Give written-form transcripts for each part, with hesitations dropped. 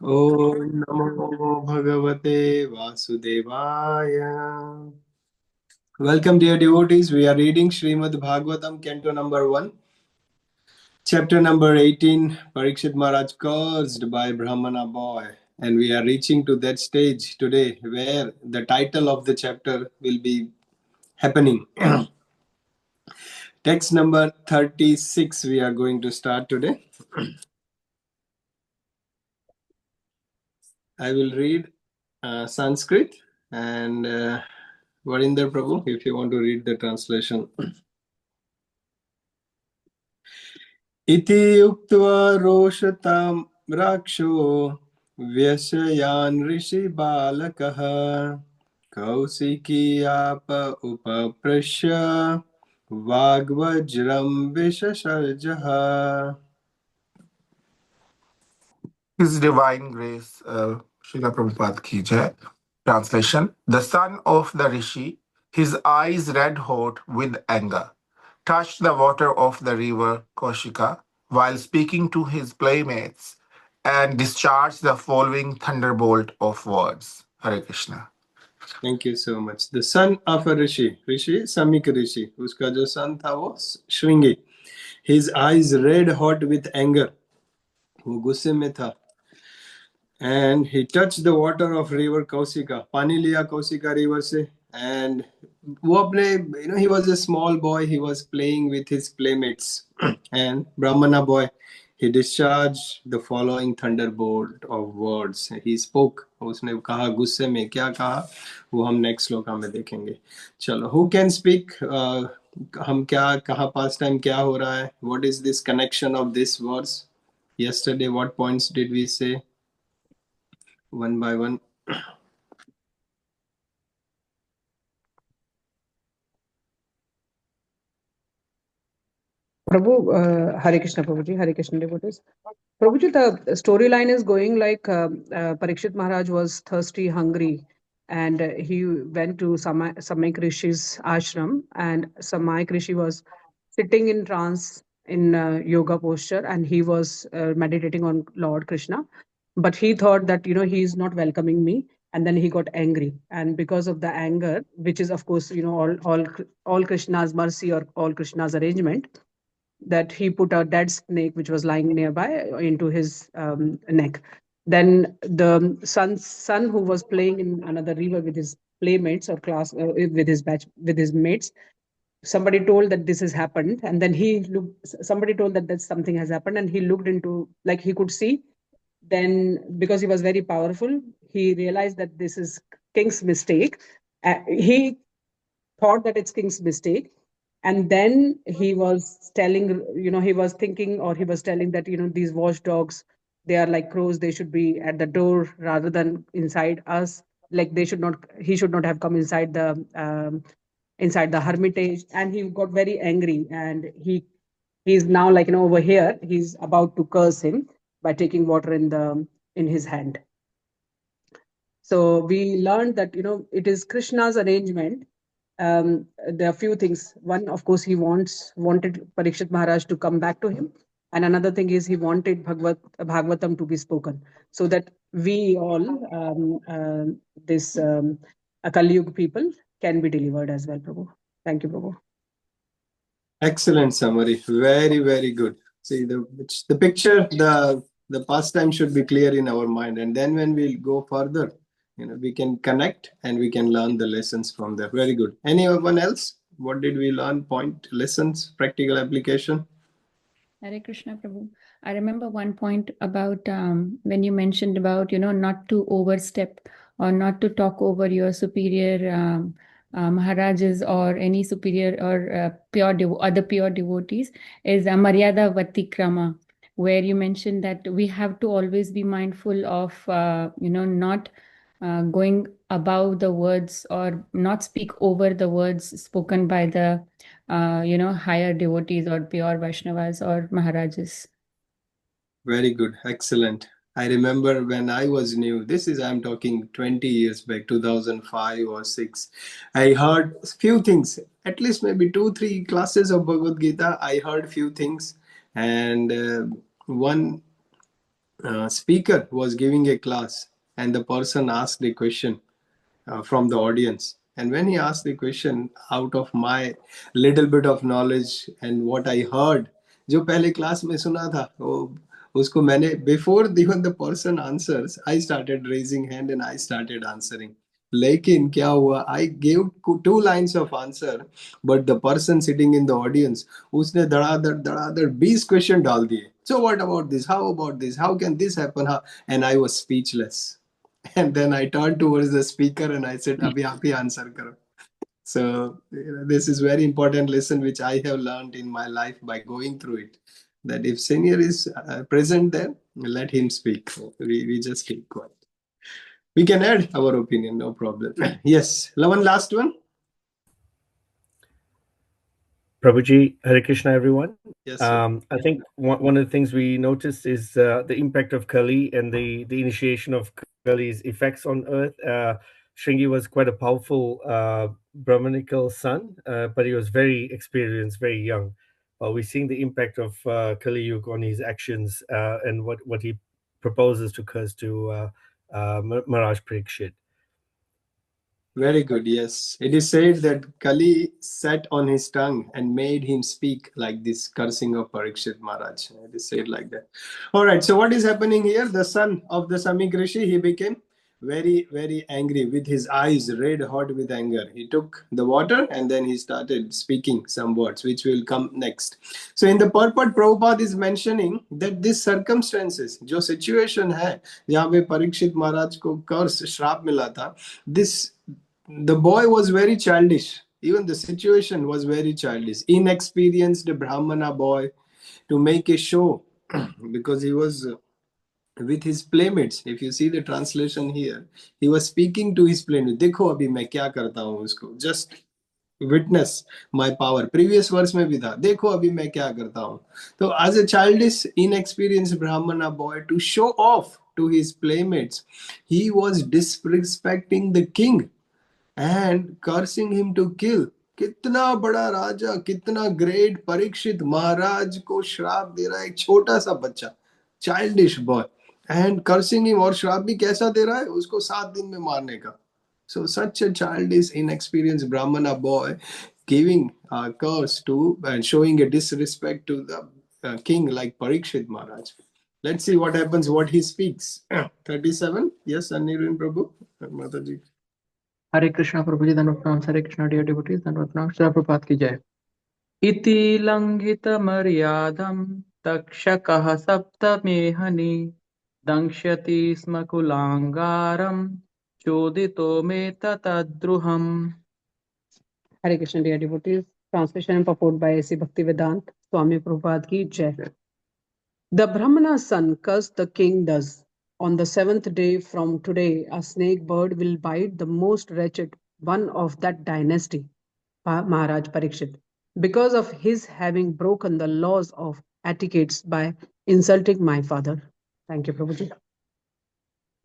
Om Namo Bhagavate Vasudevaya. Welcome, dear devotees. We are reading Srimad Bhagavatam, Canto number 1, chapter number 18, Parikshit Maharaj cursed by Brahmana boy. And we are reaching to that stage today where the title of the chapter will be happening. Text number 36 we are going to start today. I will read Sanskrit and Varinder Prabhu, if you want to read the translation. Iti uktva roshtam raksho vyasyayan rishi balakah kausikiyapa upaprashya vagvajram vishasharjaha. His Divine Grace, Srila Prabhupada ki jai. Translation: The son of the Rishi, his eyes red hot with anger, touched the water of the river Kaushika while speaking to his playmates and discharged the following thunderbolt of words. Hare Krishna. Thank you so much. The son of a Rishi, Samika Rishi, uska jo son tha wo Shringi. His eyes red hot with anger. वो गुस्से में था. And he touched the water of river Kausika. पानी लिया Kausika river से. And वो अपने, he was a small boy. He was playing with his playmates. And Brahmana boy, he discharged the following thunderbolt of words. He spoke. उसने कहा गुस्से में क्या कहा वो हम नेक्स्ट श्लोका में देखेंगे. चलो, who can speak? हम क्या कहा past time क्या हो रहा है? What is this connection of this verse? Yesterday, what points did we say? One by one. Prabhu, Hare Krishna Prabhuji, Hare Krishna devotees. Prabhuji, the storyline is going like Parikshit Maharaj was thirsty, hungry, and he went to Samik Rishi's ashram, and Samik Rishi was sitting in trance in yoga posture, and he was meditating on Lord Krishna. But he thought that, he is not welcoming me, and then he got angry. And because of the anger, which is, of course, all Krishna's mercy or all Krishna's arrangement, that he put a dead snake which was lying nearby into his neck. Then the son who was playing in another river with his playmates or class with his mates, somebody told that this has happened, and then somebody told that something has happened, and he looked into, like, he could see. Then, because he was very powerful, he realized that this is king's mistake. He thought that it's king's mistake, and then he was telling, he was thinking, or he was telling that, these watchdogs, they are like crows, they should be at the door rather than inside us. Like, he should not have come inside the hermitage. And he got very angry, and he's now, like, over here, he's about to curse him by taking water in his hand. So we learned that, it is Krishna's arrangement. There are a few things. One, of course, he wanted Parikshit Maharaj to come back to him. And another thing is he wanted Bhagavatam to be spoken, so that we all, this Kali Yuga people, can be delivered as well, Prabhu. Thank you, Prabhu. Excellent summary. Very, very good. See, the picture, the pastime should be clear in our mind. And then when we go further, we can connect and we can learn the lessons from there. Very good. Anyone else? What did we learn? Point, lessons, practical application? Hare Krishna Prabhu. I remember one point about when you mentioned about, not to overstep or not to talk over your superior maharajas or any superior or other pure devotees, is Maryada Vatikrama, where you mentioned that we have to always be mindful of, not going above the words or not speak over the words spoken by the higher devotees or pure Vaishnavas or Maharajas. Very good. Excellent. I remember when I was new, I'm talking 20 years back, 2005 or 6. I heard few things, at least maybe 2-3 classes of Bhagavad Gita. I heard few things. And one speaker was giving a class, and the person asked a question from the audience. And when he asked the question, out of my little bit of knowledge and what I heard, जो पहले class में सुना था वो उसको मैंने, before even the person answers, I started raising hand and I started answering. लेकिन क्या हुआ, I gave 2 lines of answer, but the person sitting in the audience, उसने धड़ाधड़ 20 क्वेश्चन डाल दिए. So what about this? How about this? How can this happen? And I was speechless. And then I turned towards the speaker and I said, "Abhi aap hi answer karo." So this is very important lesson which I have learned in my life by going through it. That if senior is present there, let him speak. We just keep quiet. We can add our opinion, no problem. Yes, one last one. Prabhuji, Hare Krishna, everyone. Yes, sir. I think one of the things we noticed is the impact of Kali and the initiation of Kali's effects on earth. Shringi was quite a powerful Brahmanical son, but he was very experienced, very young. We're seeing the impact of Kali Yuga on his actions and what he proposes to curse to Maharaj Parikshit. Very good. Yes. It is said that Kali sat on his tongue and made him speak like this cursing of Parikshit Maharaj. It is said like that. All right. So what is happening here? The son of the Samika Rishi, he became very, very angry with his eyes red hot with anger. He took the water and then he started speaking some words, which will come next. So in the purport, Prabhupada is mentioning that these circumstances, जो situation है, जहाँ पे परीक्षित महाराज को कर्स श्राप मिला था, this the boy was very childish. Even the situation was very childish. Inexperienced Brahmana boy to make a show because he was with his playmates. If you see the translation here, he was speaking to his playmates. देखो अभी मैं क्या करता हूँ उसको. Just witness my power. Previous verse में भी था. देखो अभी मैं क्या करता हूँ. So as a childish, inexperienced Brahmana boy to show off to his playmates, he was disrespecting the king and cursing him to kill. कितना बड़ा राजा, कितना ग्रेट परीक्षित महाराज को श्राप दे रहा है एक छोटा सा बच्चा, childish boy, and cursing him. और श्राप भी कैसा दे रहा है उसको 7 दिन में मारने का. So such a childish, inexperienced Brahmana boy giving a curse to and showing a disrespect to the king like Parikshit Maharaj. Let's see what happens, what he speaks. 37. Yes, Anirudh Prabhu, Mataji. हरे कृष्णा प्रभु जी, धन्यवाद प्रणाम. हरे Krishna dear devotees, धन्यवाद प्रणाम. श्री प्रभात की जय. इति लंघित मर्यादं तक्षकः सप्तमेहनि दंक्ष्यति स्म कुलांगारं चोदितो मे ततद्रुहम्. Hare Krishna, dear devotees. Translation and purport by A.C. Bhaktivedanta Swami Prabhupada ki jai. The Brahmana's son cursed the king thus. On the 7th day from today, a snake bird will bite the most wretched one of that dynasty, Maharaj Parikshit, because of his having broken the laws of etiquettes by insulting my father. Thank you, Prabhuji.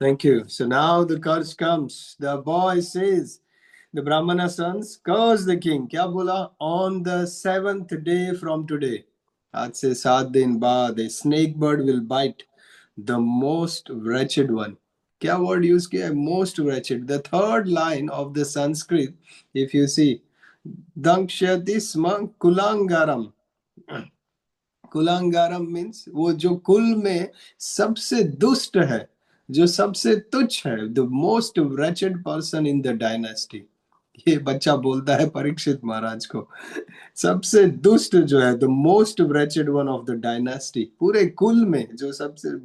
Thank you. So now the curse comes. The boy says, the Brahmana sons curse the king. क्या बोला? On the 7th day from today. आज से 7 दिन बाद a snake bird will bite the most wretched one. क्या word use किया है? Most wretched. The third line of the Sanskrit, if you see, dankshati sma kulangaram. कुलांगारम means वो जो कुल में सबसे दुष्ट है, जो सबसे तुच्छ है, the most wretched person in the dynasty. ये बच्चा बोलता है परीक्षित महाराज को, सबसे दुष्ट जो है, the most wretched one of the dynasty, पूरे कुल में जो सबसे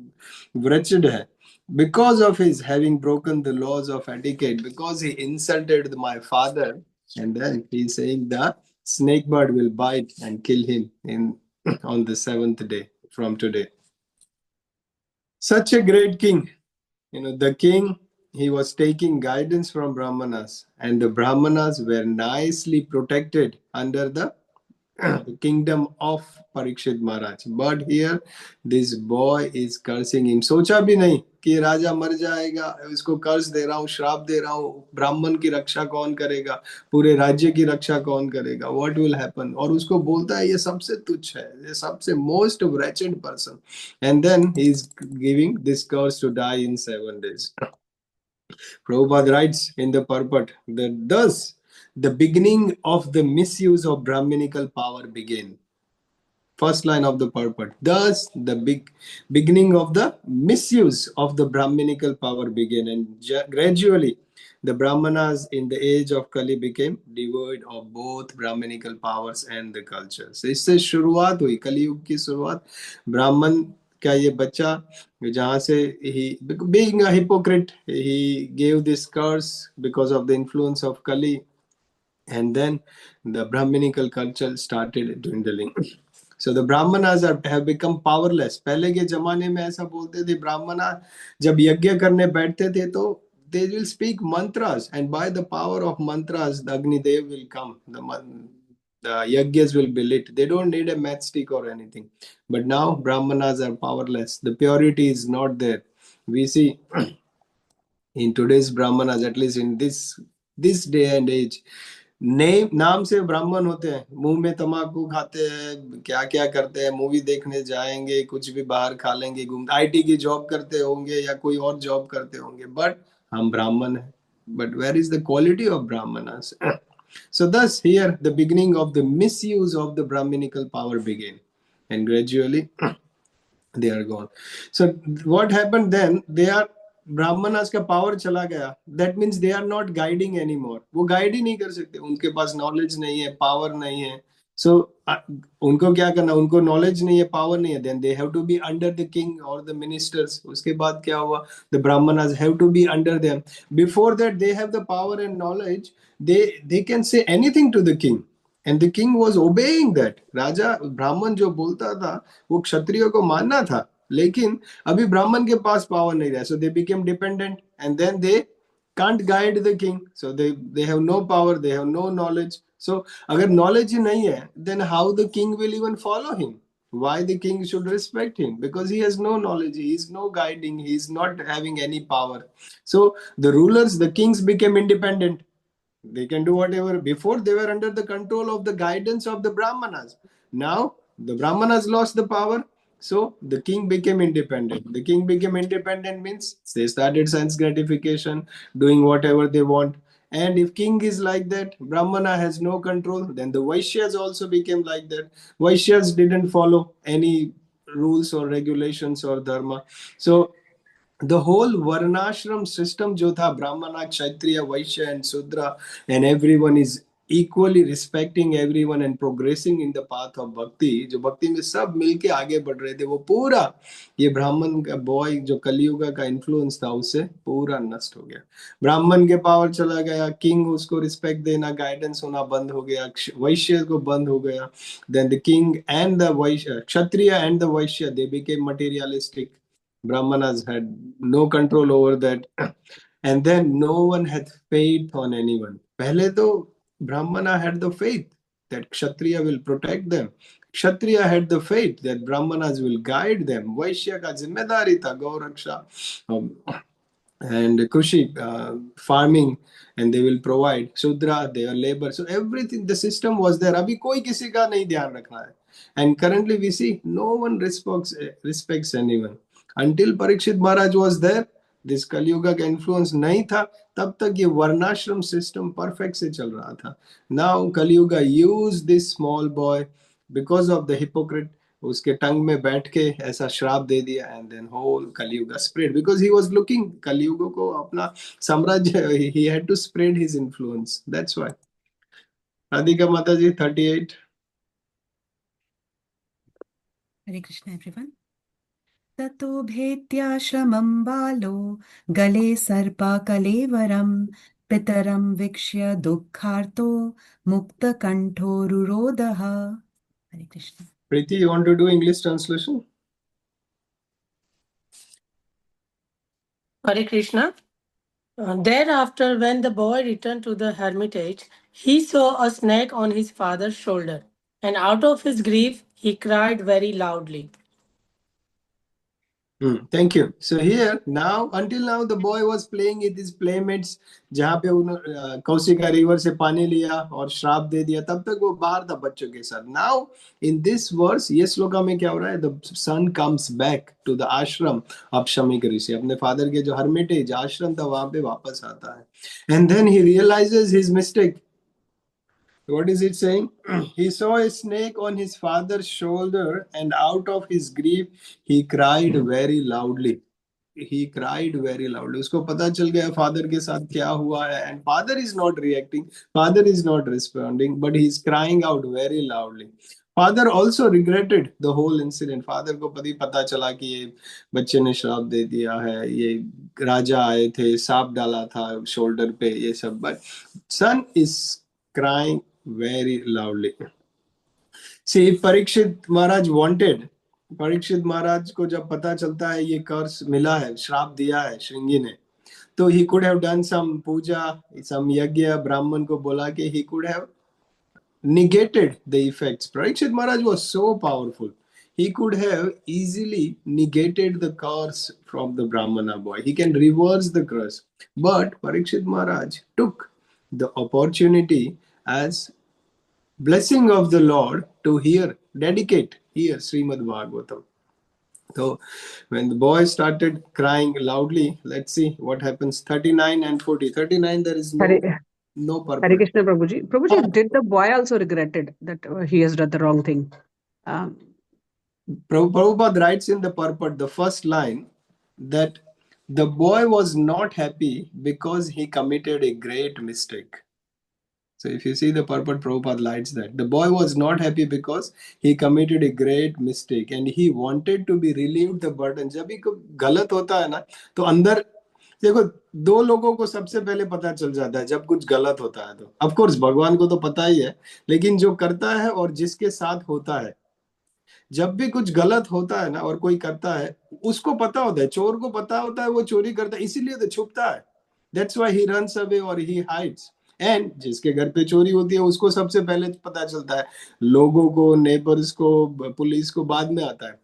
wretched है, because of his having broken the laws of etiquette, because he insulted my father, and then he's saying the snake bird will bite and kill him in on the 7th day from today. Such a great king. The king, he was taking guidance from Brahmanas, and the Brahmanas were nicely protected under the the kingdom of Parikshit Maharaj. But here, this boy is cursing him. सोचा भी नहीं कि राजा मर जाएगा, इसको कर्ज दे रहा हूँ, श्राप दे रहा हूँ, ब्राह्मण की रक्षा कौन करेगा, पूरे राज्य की रक्षा कौन करेगा, what will happen? और उसको बोलता है ये सबसे तुच्छ है, ये सबसे most wretched person, and then he is giving this curse to die in 7 days. Prabhupada writes in the purport that thus the beginning of the misuse of Brahminical power began. First line of the purport. Thus the beginning of the misuse of the Brahminical power began, and gradually the Brahmanas in the age of Kali became devoid of both Brahminical powers and the cultures. इससे शुरुआत हुई, कलियुग की शुरुआत ब्राह्मण का ये बच्चा जहाँ से he being a hypocrite he gave this curse because of the influence of Kali, and then the Brahminical culture started dwindling. So the Brahmanas have become powerless. पहले के जमाने में ऐसा बोलते थे, ब्राह्मणा जब यज्ञ करने बैठते थे तो they will speak mantras, and by the power of mantras the Agni Dev will come, the yajnas will be lit. They don't need a matchstick or anything. But now Brahmanas are powerless. The purity is not there. We see in today's Brahmanas, at least in this day and age, नाम से ब्राह्मण होते हैं, मुंह में तंबाकू खाते हैं, क्या क्या करते हैं, मूवी देखने जाएंगे, कुछ भी बाहर खा लेंगे, आईटी की जॉब करते होंगे या कोई और जॉब करते होंगे, बट हम ब्राह्मण हैं. But where is the quality of Brahmanas? So thus here the beginning of the misuse of the Brahminical power began, and gradually they are gone. So what happened then? They are Brahmanas का power चला गया. That means they are not guiding any more. वो guide ही नहीं कर सकते, उनके पास knowledge नहीं है, पावर नहीं है. सो उनको क्या करना, उनको नॉलेज नहीं है, पावर नहीं है, then they have to be under the king और द मिनिस्टर्स. उसके बाद क्या हुआ, the Brahmanas have to be under them. Before that they have the power and knowledge, they can say anything to the king, and the king was obeying that. राजा ब्राह्मण जो बोलता था वो क्षत्रियो को मानना था, लेकिन अभी ब्राह्मण के पास पावर नहीं रहा. So they became dependent, and then they can't guide the king. So they have no power, they have no knowledge. So अगर नॉलेज ही नहीं है, then how the king will even follow him? Why the king should respect him? Because he has no knowledge, he is no guiding, he is not having any power. So the rulers, the kings became independent. They can do whatever. Before they were under the control of the guidance of the Brahmanas. Now the Brahmanas lost the power, so the king became independent. The king became independent means they started sense gratification, doing whatever they want. And if king is like that, Brahmana has no control, then the Vaishyas also became like that. Vaishyas didn't follow any rules or regulations or dharma. So the whole varnashram system जो था, ब्राह्मण, क्षत्रिय, वैश्य and Sudra, and everyone is equally respecting everyone and progressing in the path of bhakti. जो भक्ति में सब मिलके आगे बढ़ रहे थे, वो पूरा ये ब्राह्मण का बॉय जो कलियुगा का इन्फ्लुएंस था उससे पूरा नष्ट हो गया. ब्राह्मण के पावर चला गया, किंग उसको रिस्पेक्ट देना, गाइडेंस होना बंद हो गया, वैश्य को बंद हो गया. Then the king and the Vysya, Kshatriya and the Vysya, they became materialistic. Brahmanas had no control over that, and then no one had faith on anyone. पहले तो Brahmana had the faith that Kshatriya will protect them. Kshatriya had the faith that Brahmanas will guide them. Vaishya का जिम्मेदारी था गौ रक्षा and Krushi, farming, and they will provide. Sudra, their labor. So everything, the system was there. अभी कोई किसी का नहीं ध्यान रखना है. And currently we see no one respects anyone. Until Parikshit Maharaj was there, this Kali Yuga का influence नहीं था, तब तक ये वर्णाश्रम system perfect से चल रहा था. Now Kali Yuga used this small boy because of the hypocrite. उसके टंग में बैठ के ऐसा श्राप दे दिया, and then whole Kali-yuga spread because he was looking Kali-yuga को अपना साम्राज्य, he had to spread his influence. That's why. Radhika Mataji, 38. Hare Krishna, everyone. Tato bhetyashramam balo gale sarpa kalevaram pitaram vikshya dukkharto mukta kanto rurodaha. Hare Krishna. Preeti, you want to do English translation? Hare Krishna. Thereafter, when the boy returned to the hermitage, he saw a snake on his father's shoulder. and out of his grief, he cried very loudly. Thank you. So here now, until now, the boy was playing with his playmates. जहाँ पे उन्होंने Kaushika river से पानी लिया और श्राप दे दिया, तब तक वो बाहर था बच्चों के साथ. Now in this verse, ये श्लोका में क्या हो रहा है? The son comes back to the ashram of Samika Rishi. अपने father के जो hermitage आश्रम था वहाँ पे वापस आता है. And then he realizes his mistake. What is it saying? He saw a snake on his father's shoulder, and out of his grief, he cried very loudly. He cried very loudly. उसको पता चल गया father के साथ क्या हुआ है, and father is not reacting, father is not responding, but he is crying out very loudly. Father also regretted the whole incident. Father को पता चला कि ये बच्चे ने श्राप दे दिया है, ये राजा आए थे, सांप डाला था शोल्डर पे, ये सब. But son is crying very loudly. See, if Parikshit Maharaj wanted, Parikshit महाराज को जब पता चलता है ये कर्स मिला है, श्राप दिया है श्रृंगी ने, तो he could have done some puja, some yagya, Brahman को बोला कि he could have negated the effects. Parikshit Maharaj was so powerful. He could have easily negated the curse from the Brahmana boy. He can reverse the curse. But Parikshit Maharaj took the opportunity as blessing of the Lord to dedicate Srimad Bhagavatam. So when the boy started crying loudly, let's see what happens. 39 and 40. 39, there is no Hare purpose. Krishna Prabhuji. Prabhuji, did the boy also regretted that he has done the wrong thing? Prabhupada writes in the purport, the first line, that the boy was not happy because he committed a great mistake. So if you see the purport, Prabhupada writes that the boy was not happy because he committed a great mistake and he wanted to be relieved the burden. जब भी कुछ गलत होता है ना, तो अंदर देखो दो लोगों को सबसे पहले पता चल जाता है जब कुछ गलत होता है. तो ऑफ कोर्स भगवान को तो पता ही है, लेकिन जो करता है और जिसके साथ होता है, जब भी कुछ गलत होता है ना और कोई करता है, उसको पता होता है, चोर को पता होता है वो चोरी करता है, इसीलिए तो छुपता है. That's why he runs away or he hides. And जिसके घर पे चोरी होती है उसको सबसे पहले पता चलता है, लोगों को, नेबर्स को, पुलिस को बाद में आता है.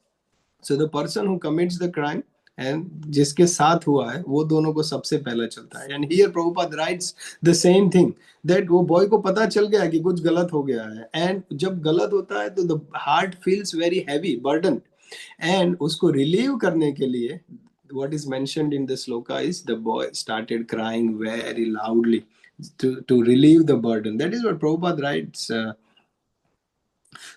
So the person who commits the crime and जिसके साथ हुआ है वो दोनों को सबसे पहले चलता है. And here Prabhupada rights the same thing, that वो बॉय को पता चल गया कि कुछ गलत हो गया है, एंड जब गलत होता है तो the heart feels very heavy burden, and उसको रिलीव करने के लिए what is mentioned in the sloka is the boy started crying very loudly to relieve the burden. That is what Prabhupada writes.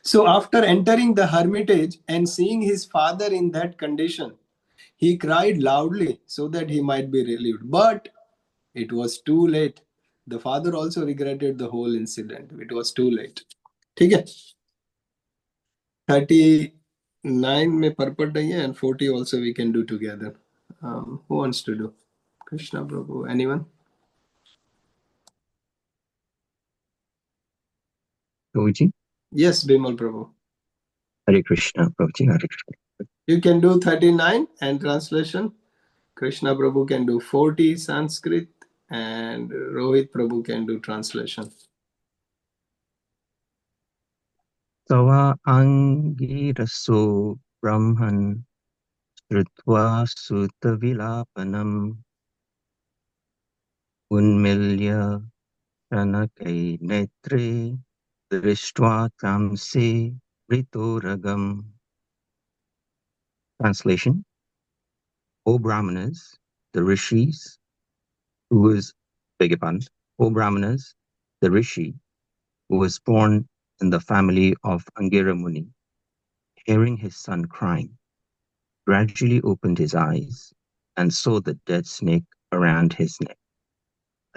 So after entering the hermitage and seeing his father in that condition, he cried loudly so that he might be relieved. But it was too late. The father also regretted the whole incident. It was too late. ठीक है? 39 में purport नहीं है, and 40 also we can do together. Who wants to do? Krishna Prabhu, anyone? Prabhuji? Yes, Bimal Prabhu. Hare Krishna, Prabhuji, Hare Krishna. You can do 39 and translation. Krishna Prabhu can do 40 Sanskrit and Rohit Prabhu can do translation. Tava angiraso brahman srutva sutta vilapanam unmilya shanakai netre drishtva tamse ritoragam. Translation: O Brahmanas, the rishis, O Brahmanas, the rishi who was born in the family of Angira Muni, hearing his son crying, gradually opened his eyes and saw the dead snake around his neck.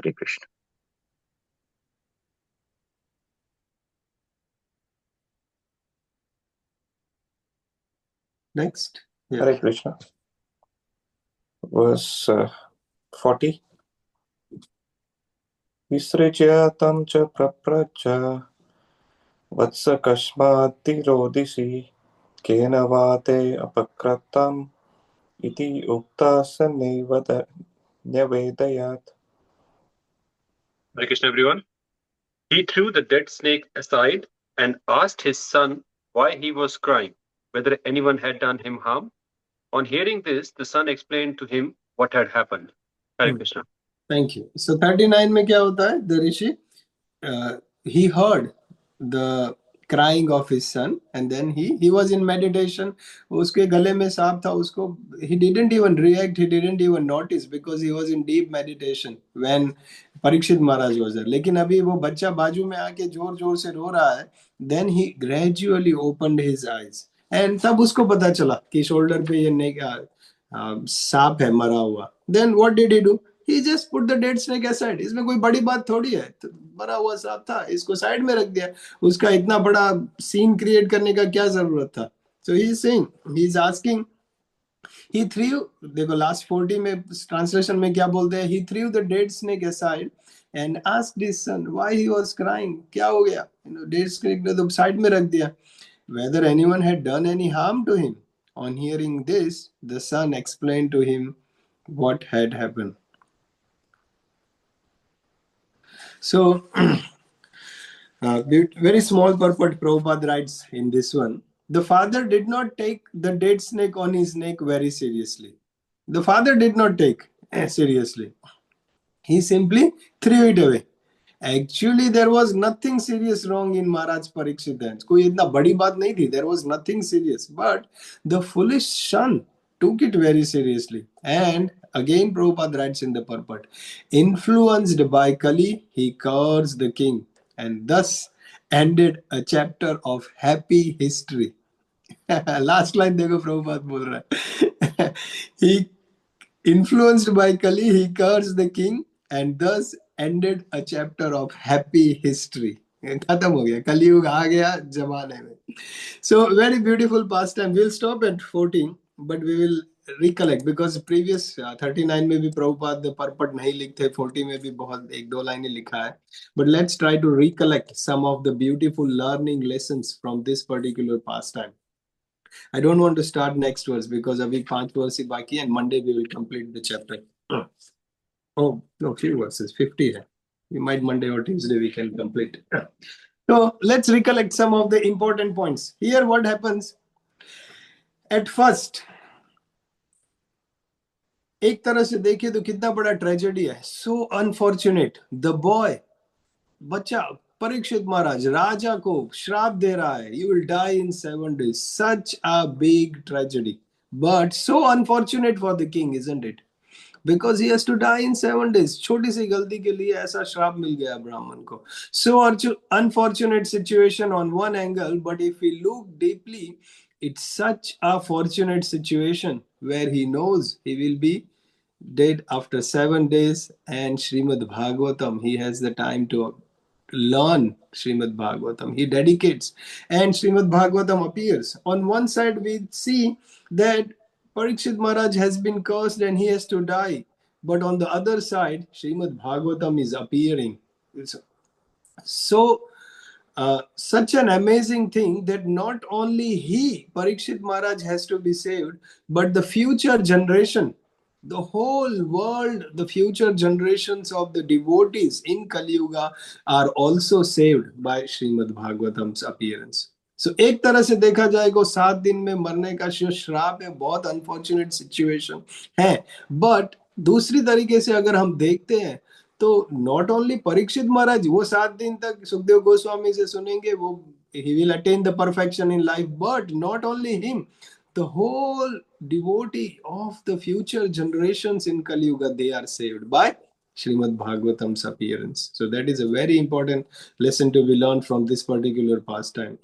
Hare Krishna. Next. Yeah. Hare Krishna. Verse 40. Visrajya tam cha prapracha vatsa kashmati rodisi kena vate apakratam iti ukta nevedayat. Hare Krishna, everyone. He threw the dead snake aside and asked his son why he was crying, whether anyone had done him harm. On hearing this, the son explained to him what had happened. Hare Krishna. Thank you. So 39 में क्या होता है? The rishi, he heard the crying of his son, and then he was in meditation. उसके गले में सांप था. उसको he didn't even react, he didn't even notice because he was in deep meditation when Parikshit Maharaj was there. लेकिन अभी वो बच्चा बाजू में आके जोर जोर से रो रहा है. Then he gradually opened his eyes, and तब उसको पता चला कि शोल्डर पे ये सांप है मरा हुआ. Then what did he do? He just put the dead snake aside. इसमें कोई बड़ी बात थोड़ी है. तो मरा हुआ सांप था, इसको साइड में रख दिया. उसका इतना बड़ा सीन क्रिएट करने का क्या जरूरत था? So he is saying, he is asking, he threw, देखो लास्ट 40 में ट्रांसलेशन में क्या बोलते हैं? He threw the dead snake aside and asked his son why he was crying. क्या हो गया? Dead snake ने तो साइड में रख दिया. Whether anyone had done any harm to him. On hearing this, the son explained to him what had happened. So, very small purport Prabhupada writes in this one. The father did not take the dead snake on his neck very seriously. The father did not take seriously. He simply threw it away. Actually, there was nothing serious wrong in Maharaj Parikshit hands. कोई इतना बड़ी बात नहीं थी. There was nothing serious. But the foolish son took it very seriously. And again, Prabhupada writes in the purport, influenced by Kali, he cursed the king and thus ended a chapter of happy history. Last line देखो Prabhupada बोल रहा है. He influenced by Kali, he cursed the king and thus ended a chapter of happy history. खत्म हो गया, कलयुग आ गया जमाने में. So very beautiful pastime. We'll stop at 14, but we will recollect because previous 39 में भी प्रभुपाद परपट नहीं लिखते, 40 में भी बहुत एक दो लाइनें लिखा है. But let's try to recollect some of the beautiful learning lessons from this particular pastime. I don't want to start next verse because अभी 5 verse ही बाकी and Monday we will complete the chapter. Oh, no, few verses, 50 है. We might Monday or Tuesday we can complete. So let's recollect some of the important points. Here what happens? At first, एक तरह से देखिए तो कितना बड़ा tragedy है. So unfortunate. The boy, बच्चा परीक्षित महाराज राजा को श्राप दे रहा है. You will die in 7 days. Such a big tragedy. But so unfortunate for the king, isn't it? Because he has to die in 7 days. छोटी सी गलती के लिए ऐसा श्राप मिल गया ब्राह्मण को. So unfortunate situation on one angle, but if we look deeply, it's such a fortunate situation where he knows he will be dead after 7 days, and Srimad Bhagavatam, he has the time to learn Srimad Bhagavatam. He dedicates, and Srimad Bhagavatam appears. On one side, we see that Parikshit Maharaj has been cursed and he has to die. But on the other side, Srimad Bhagavatam is appearing. So, such an amazing thing that not only he, Parikshit Maharaj, has to be saved, but the future generation, the whole world, the future generations of the devotees in Kali Yuga are also saved by Srimad Bhagavatam's appearance. So एक तरह से देखा जाए को 7 दिन में मरने का जो श्राप है बहुत अनफॉर्चुनेट सिचुएशन है. बट दूसरी तरीके से अगर हम देखते हैं तो नॉट ओनली परीक्षित महाराज वो 7 दिन तक सुखदेव गोस्वामी से सुनेंगे, वो he will attain the perfection in life, but not only him, the whole devotee of the future generations in Kali Yuga, they are saved by Srimad Bhagavatam's appearance. So that is a very important lesson to be learned from this particular pastime.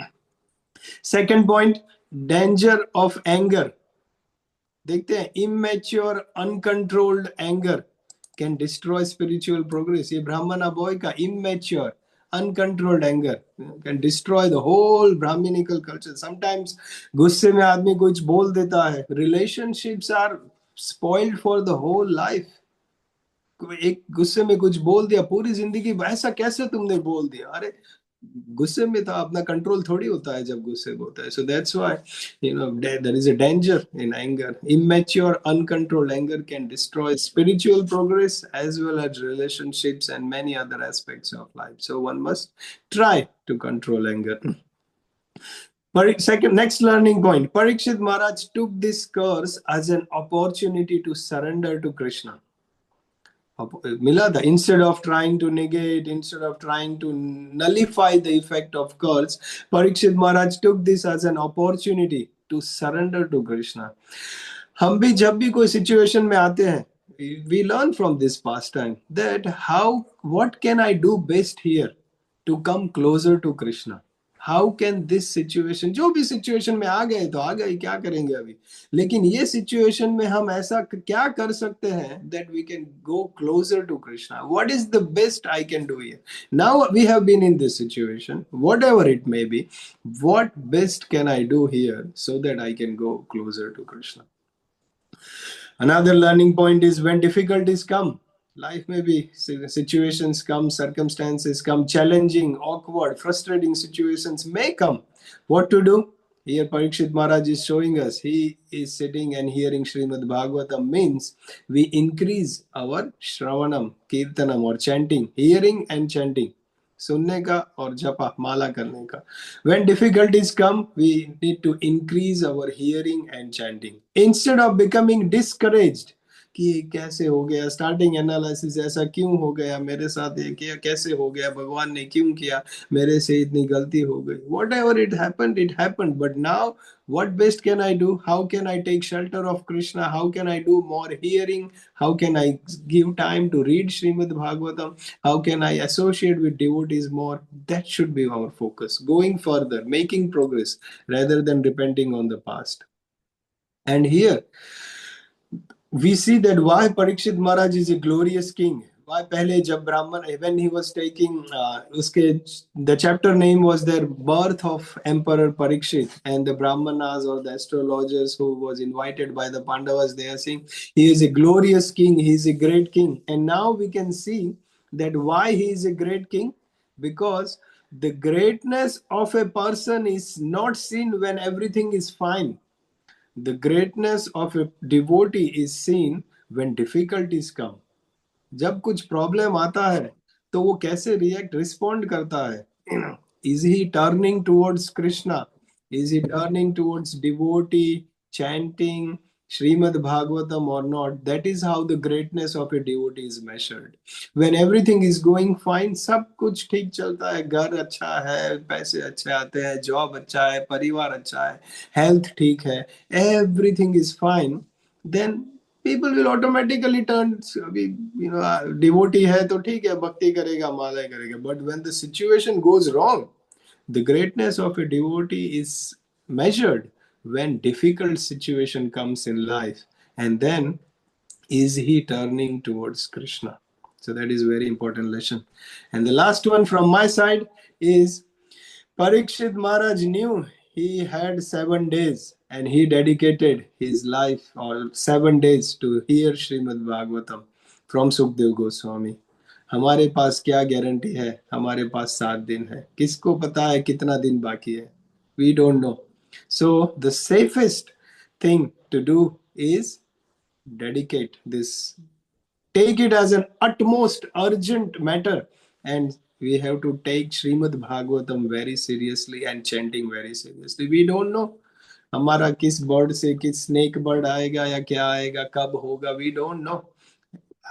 Second point, danger of anger. देखते हैं, immature uncontrolled anger can destroy spiritual progress. ये ब्राह्मणा boy का immature uncontrolled anger can destroy the whole brahminical culture. Sometimes गुस्से में आदमी कुछ बोल देता है. Relationships are spoiled for the whole life. एक गुस्से में कुछ बोल दिया, पूरी जिंदगी ऐसा कैसे तुमने बोल दिया? अरे गुस्से में था, अपना कंट्रोल थोड़ी होता है जब गुस्से में होता है. So that's why, there is a danger in anger. Immature, uncontrolled anger can destroy spiritual progress as well as relationships and many other aspects of life. So one must try to control anger. Second, next learning point. Parikshit Maharaj took this curse as an opportunity to surrender to Krishna. Milada, instead of trying to negate, instead of trying to nullify the effect of curse, Parikshit Maharaj took this as an opportunity to surrender to Krishna. हम भी जब भी कोई situation में आते हैं, we learn from this pastime that what can I do best here to come closer to Krishna. How can this situation, जो भी सिचुएशन में आ गए तो आ गए, क्या करेंगे अभी, लेकिन ये सिचुएशन में हम ऐसा क्या कर सकते हैं that we can go closer to Krishna. What is the best I can do here? Now we have been in this situation, whatever it may be, what best can I do here so that I can go closer to Krishna? Another learning point is when difficulties come, life may be, situations come, circumstances come, challenging, awkward, frustrating situations may come. What to do? Here Parikshit Maharaj is showing us. He is sitting and hearing Srimad Bhagavatam, means we increase our Shravanam, Kirtanam or chanting, hearing and chanting. सुनने का और जपा माला करने का. When difficulties come, we need to increase our hearing and chanting. Instead of becoming discouraged, कि ये कैसे हो गया, स्टार्टिंग एनालिसिस, ऐसा क्यों हो गया मेरे साथ, ये कैसे हो गया, भगवान ने क्यों किया, मेरे से इतनी गलती हो गई. Whatever it happened, but now what best can I do? How can I take shelter of Krishna? How can I do more hearing? How can I give time to read Srimad Bhagavatam? How can I associate with devotees more? That should be our focus. Going further, making progress rather than depending on the past. And here we see that why Parikshit Maharaj is a glorious king. Why pehle jab Brahmana, when he was taking, the chapter name was their birth of Emperor Parikshit, and the Brahmanas or the astrologers who was invited by the Pandavas, they are saying he is a glorious king, he is a great king. And now we can see that why he is a great king, because the greatness of a person is not seen when everything is fine. The greatness of a devotee is seen when difficulties come. जब कुछ problem आता है तो वो कैसे respond करता है. Is he turning towards Krishna? Is he turning towards devotee, chanting Srimad Bhagavatam or not? That is how the greatness of a devotee is measured. When everything is going fine, सब कुछ ठीक चलता है, घर अच्छा है, पैसे अच्छे आते हैं, जॉब अच्छा है, परिवार अच्छा है, हेल्थ ठीक है, everything is fine, then people will automatically turn, devotee है तो ठीक है, भक्ति करेगा, माला करेगा. But when the situation goes wrong, the greatness of a devotee is measured when difficult situation comes in life, and then is he turning towards Krishna. So that is very important lesson. And the last one from my side is Parikshit Maharaj knew he had 7 days and he dedicated his life or 7 days to hear Srimad Bhagavatam from Sukdev Goswami. हमारे पास क्या guarantee है, हमारे पास 7 दिन है, किसको पता है कितना दिन बाकी है, we don't know. So the safest thing to do is dedicate this, take it as an utmost urgent matter, and we have to take Srimad Bhagavatam very seriously and chanting very seriously. We don't know हमारा किस bird से किस snake bird आएगा या क्या आएगा, कब होगा, we don't know.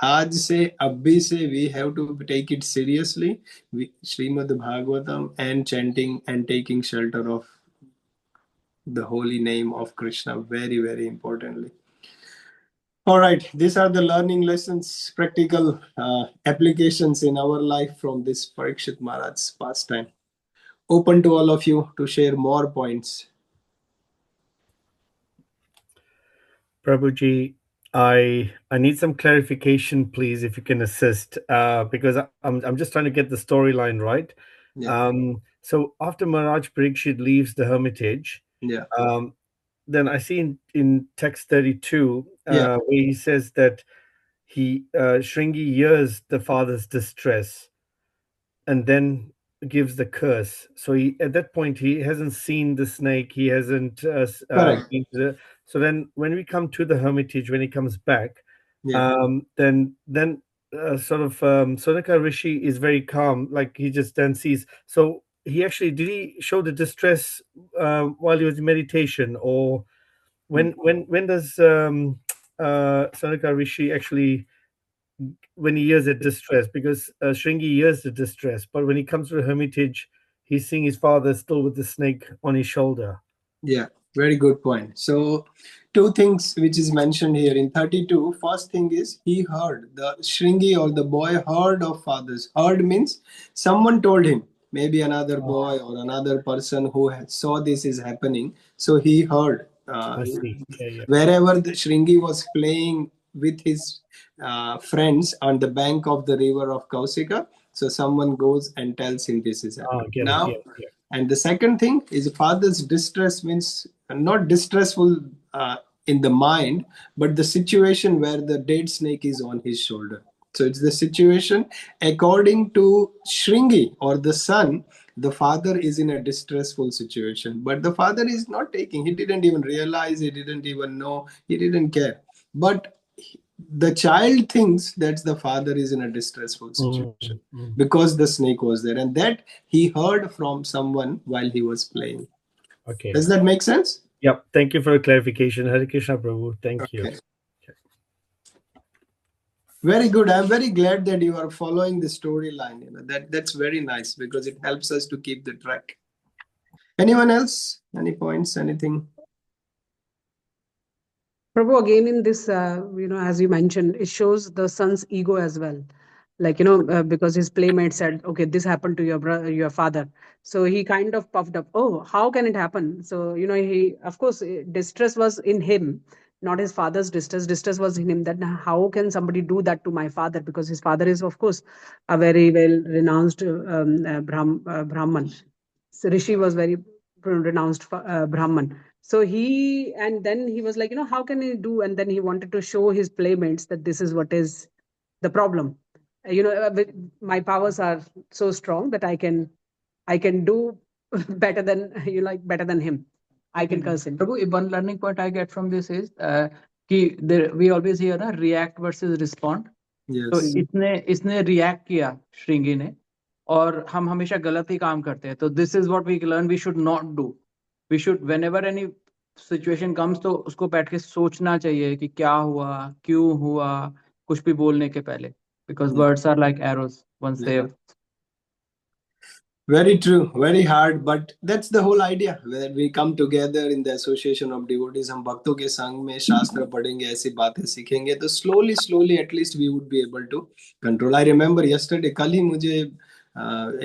आज से अभी से we have to take it seriously, Srimad Bhagavatam and chanting and taking shelter of the holy name of Krishna very, very importantly. All right, these are the learning lessons, practical applications in our life from this Parikshit Maharaj's pastime. Open to all of you to share more points. Prabhuji, I need some clarification, please, if you can assist, because I'm just trying to get the storyline right. Yeah. So after Maharaj Parikshit leaves the hermitage, Yeah. then I see in text 32 where he says that Shringi hears the father's distress, and then gives the curse. So at that point he hasn't seen the snake. He hasn't Correct. been to the. So then when we come to the hermitage, when he comes back, Yeah. then sort of Sonaka Rishi is very calm. Like he just then sees. So he actually did he show the distress while he was in meditation, or when does Sonaka Rishi actually, when he hears the distress, because Shringi hears the distress, but when he comes to the hermitage, he's seeing his father still with the snake on his shoulder. Yeah, very good point. So, two things which is mentioned here in 32. First thing is he heard, the Shringi or the boy heard of fathers. Heard means someone told him, maybe another boy or another person who saw this is happening. So he heard. I see. Yeah. Wherever the Shringi was playing with his friends on the bank of the river of Kaushika, so someone goes and tells him this is happening. Get Now, it. Yeah. and the second thing is father's distress means not distressful in the mind, but the situation where the dead snake is on his shoulder. So it's the situation according to Shringi or the son. The father is in a distressful situation, but the father is not taking. He didn't even realize. He didn't even know. He didn't care. But the child thinks that the father is in a distressful situation because the snake was there, and that he heard from someone while he was playing. Okay. Does that make sense? Yep. Thank you for the clarification. Hare Krishna Prabhu. Thank you. Okay. Very good. I'm very glad that you are following the storyline. That's very nice because it helps us to keep the track. Anyone else? Any points? Anything? Prabhu, again in this, as you mentioned, it shows the son's ego as well. Like, because his playmate said, okay, this happened to your father. So he kind of puffed up, oh, how can it happen? So, he, of course, distress was in him, not his father's distress. Distress was in him that how can somebody do that to my father? Because his father is, of course, a very well renounced Brahman. So Rishi was very renounced Brahman. So then he was like, how can he do? And then he wanted to show his playmates that this is what is the problem. My powers are so strong that I can do better than better than him. I can curse him. Prabhu, one learning point I get from this is we always hear na react versus respond. Yes. तो इसने react किया श्रृंगी ने, और हम हमेशा गलत ही काम करते हैं. तो this is what we learn we should not do. We should, whenever any situation comes, तो उसको बैठ के सोचना चाहिए कि क्या हुआ, क्यों हुआ, कुछ भी बोलने के पहले, because words are like arrows once they. Very true, very hard, but that's the whole idea. When we come together in the association of devotees, हम भक्तों के संग में शास्त्र पढ़ेंगे, ऐसी बातें सीखेंगे, तो slowly at least we would be able to control. I remember yesterday, कल ही मुझे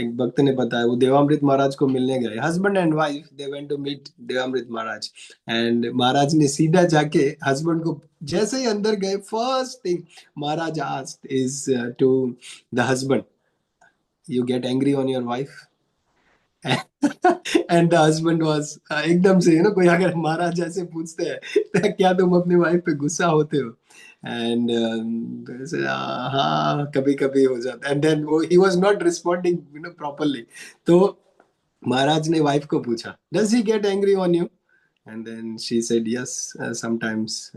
एक भक्त ने बताया, वो देवामृत महाराज को मिलने गए, husband and wife, they went to meet देवामृत Maharaj, and महाराज ने सीधा जाके husband को जैसे ही अंदर गए, first thing Maharaj asked is to the husband, you get angry on your wife? And the husband was एकदम से कोई अगर महाराज ऐसे पूछते हैं क्या तुम अपनी वाइफ पे गुस्सा होते हो, and हाँ कभी कभी हो जाता, and then he was not responding properly. तो महाराज ने वाइफ को पूछा, does he get angry on you? And then she said yes, sometimes.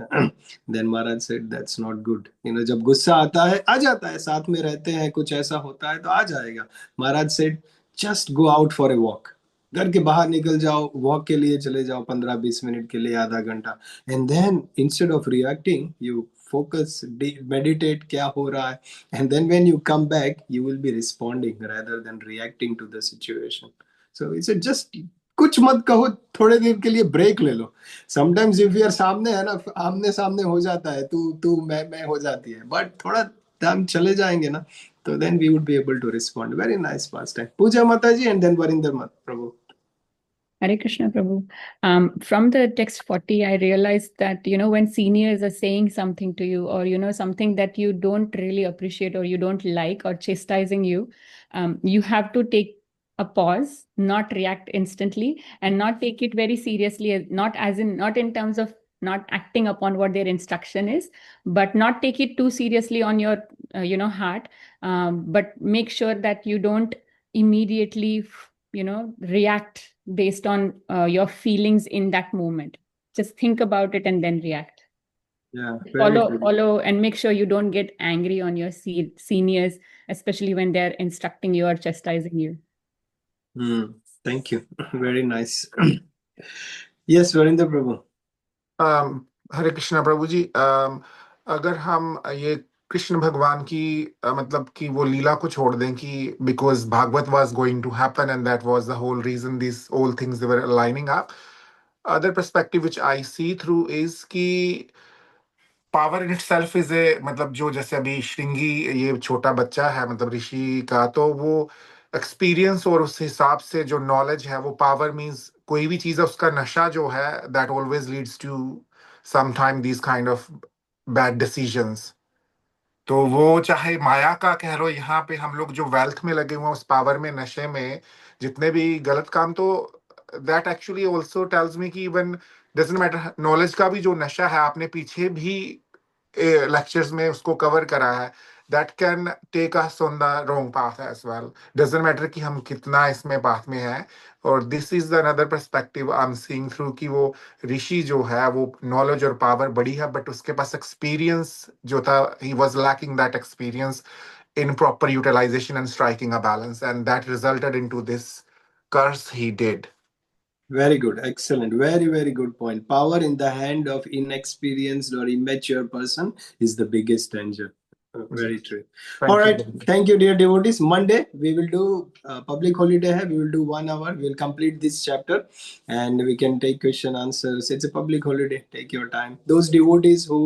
Then Maharaj said that's not good. जब गुस्सा आता है आ जाता है, साथ में रहते हैं, कुछ ऐसा होता है तो आ जाएगा. Maharaj said just go out for a walk. घर के बाहर निकल जाओ, वॉक के लिए चले जाओ 15-20 मिनट के लिए, आधा घंटा. And then instead of reacting, you focus, meditate क्या हो रहा है, and then when you come back, you will be responding rather than reacting to the situation. So it's just कुछ मत कहो, थोड़े देर के लिए ब्रेक ले लो. समटाइम्स इफ यूर सामने है ना, आमने सामने हो जाता है, तू मैं हो जाती है, बट थोड़ा टाइम चले जाएंगे ना, तो then we would be able to respond. Very nice pass time. Puja माता जी एंड देन वरिंदर मत प्रभु. Hare Krishna Prabhu. From the text 40, I realized that, when seniors are saying something to you, or, something that you don't really appreciate or you don't like, or chastising you, you have to take a pause, not react instantly, and not take it very seriously, not in terms of not acting upon what their instruction is, but not take it too seriously on your, heart, but make sure that you don't immediately, react based on your feelings in that moment. Just think about it and then react. Yeah, very good. Follow, and make sure you don't get angry on your seniors, especially when they're instructing you or chastising you. Thank you. Very nice. Yes, Varinder Prabhu. हरे कृष्णा प्रभु जी, अगर हम ये कृष्ण भगवान की मतलब कि वो लीला को छोड़ दें कि because Bhagwat was going to happen and that was the whole reason this all things they were aligning up, other perspective which I see through is कि power in itself is a, मतलब जो जैसे अभी श्रृंगी ये छोटा बच्चा है मतलब ऋषि का, तो वो एक्सपीरियंस और उस हिसाब से जो नॉलेज है वो पावर मींस कोई भी चीज है उसका नशा जो है that always leads to sometime these kind of bad decisions. तो वो चाहे माया का कह लो, यहाँ पे हम लोग जो वेल्थ में लगे हुए हैं उस पावर में नशे में जितने भी गलत काम, तो that actually also tells me कि इवन डजंट मैटर नॉलेज का भी जो नशा है, आपने पीछे भी लेक्चर्स में उसको कवर करा है, that can take us on the wrong path as well, doesn't matter कि हम कितना इसमें पाथ में है। और this is the another perspective I am seeing through कि वो ऋषि जो है वो नॉलेज और पावर बड़ी है बट उसके पास एक्सपीरियंस जो था, he was lacking that experience in proper utilization and striking a balance, and that resulted into this curse he did. Very good, excellent, very, very good point. Power in the hand of inexperienced or immature person is the biggest danger. Very true. All right, thank you, dear devotees. Monday we will do public holiday hai. We will do 1 hour. We will complete this chapter and we can take question answers. It's a public holiday, take your time. Those devotees who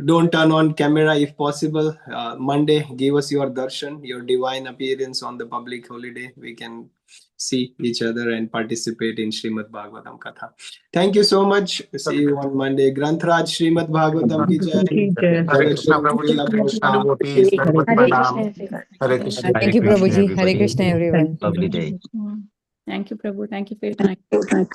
don't turn on camera if possible, Monday give us your darshan, your divine appearance on the public holiday. We can see each other and participate in Srimad Bhagavatam Katha. Thank you so much. See you on Monday. Granth-raj Srimad Bhagavatam ki jai. Hare Krishna Prabhuji, Hare Krishna devotees, Dandavat Pranam. Hare Krishna. Thank you, Prabhuji. Hare Krishna, everyone. Lovely day. Thank you, Prabhu. Thank you for your time.